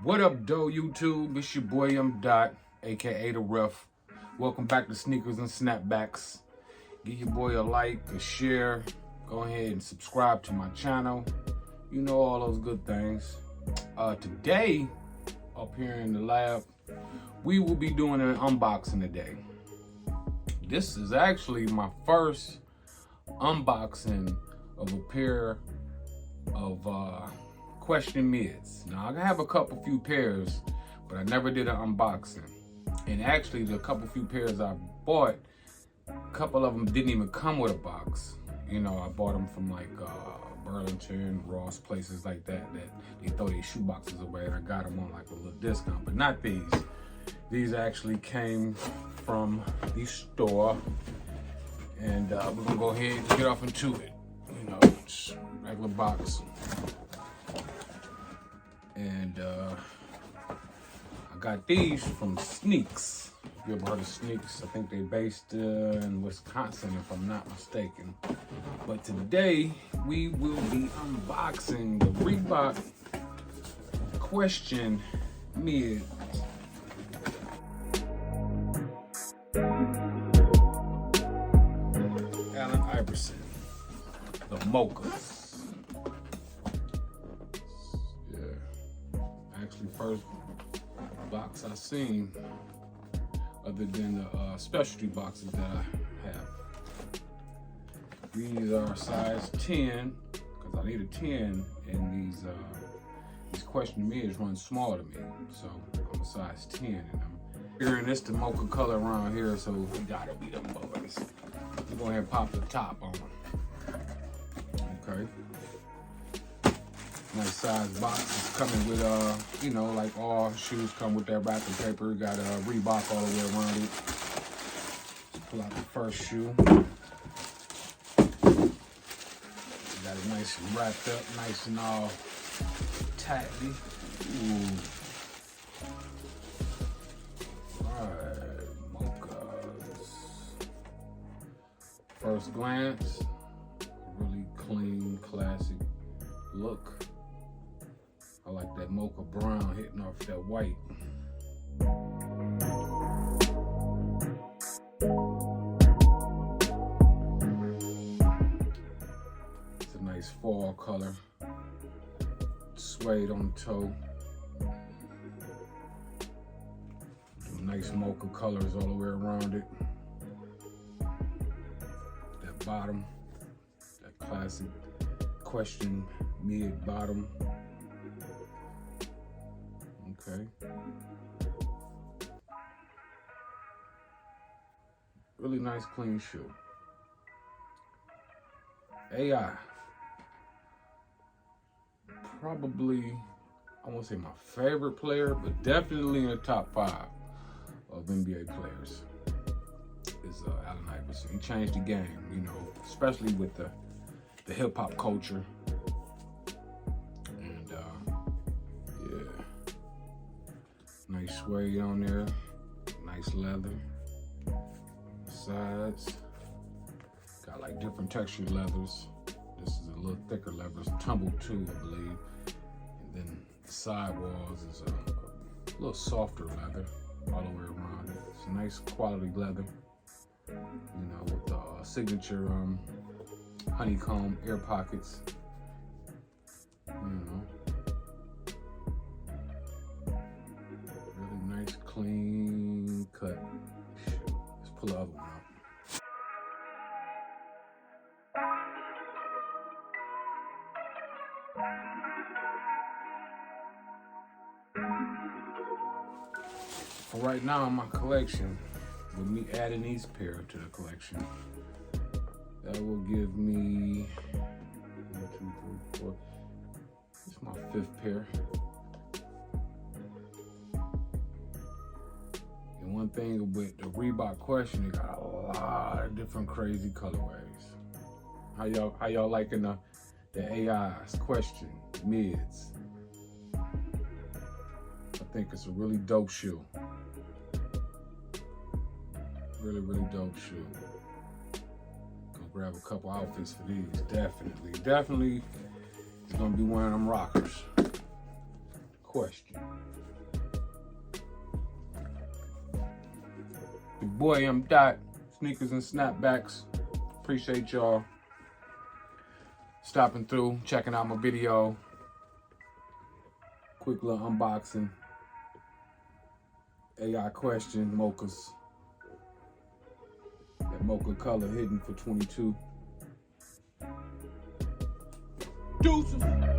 What up, doe YouTube? It's your boy Dot, aka The Ref. Welcome back to Sneakerz&Snapbackz. Give your boy a like, a share. Go ahead and subscribe to my channel. You know all those good things. Today, up here in the lab, we will be doing an unboxing today. This is actually my first unboxing of a pair of question mids. Now I have a few pairs, but I never did an unboxing. And actually the few pairs I bought, a couple of them didn't even come with a box. You know, I bought them from like Burlington, Ross, places like that they throw their shoe boxes away, and I got them on like a little discount, but not these. These actually came from the store, and we're gonna go ahead and get off into it. You know, just regular box. And I got these from Sneakerz. You ever heard of Sneakerz? I think they based in Wisconsin, if I'm not mistaken. But today we will be unboxing the Reebok Question Mid. Allen Iverson, the MOCHAS. Actually, first box I seen, other than the specialty boxes that I have. These are size 10, because I need a 10, and these question mids run small to me, so I'm a size 10, and I'm hearing this the mocha color around here, so we gotta be them boys. We're go ahead and pop the top on them. Okay. Nice size box. It's coming with, you know, like all shoes come with that wrapping paper. You got Reebok all the way around it. Let's pull out the first shoe. Got it nice and wrapped up, nice and all tightly. Ooh. Alright, MOCHAS. First glance, really clean, classic look. I like that mocha brown hitting off that white. It's a nice fall color. Suede on the toe. Some nice mocha colors all the way around it. That bottom, that classic question mid bottom. Okay. Really nice clean shoe. AI. Probably, I won't say my favorite player, but definitely in the top 5 of NBA players is Allen Iverson. He changed the game, you know, especially with the hip hop culture. And yeah. Nice suede on there, nice leather. Sides, got like different textured leathers. This is a little thicker leather, it's tumbled too, I believe. And then the sidewalls is a little softer leather all the way around it. It's a nice quality leather, you know, with the signature honeycomb air pockets, you know. Really nice, clean cut shoe. Let's pull the other one out. For right now in my collection, with me adding these pair to the collection, that will give me 1, 2, 3, 4. It's my 5th pair. And one thing with the Reebok question, it got a lot of different crazy colorways. How y'all liking the AI's question mids? I think it's a really dope shoe. Really, really dope shoe. Gonna grab a couple outfits for these, definitely. Definitely is gonna be wearing them rockers. question. Your boy M. Dot, Sneakers and Snapbacks. Appreciate y'all stopping through, checking out my video. Quick little unboxing. AI question, mochas. That mocha color hidden for 22. Deuces.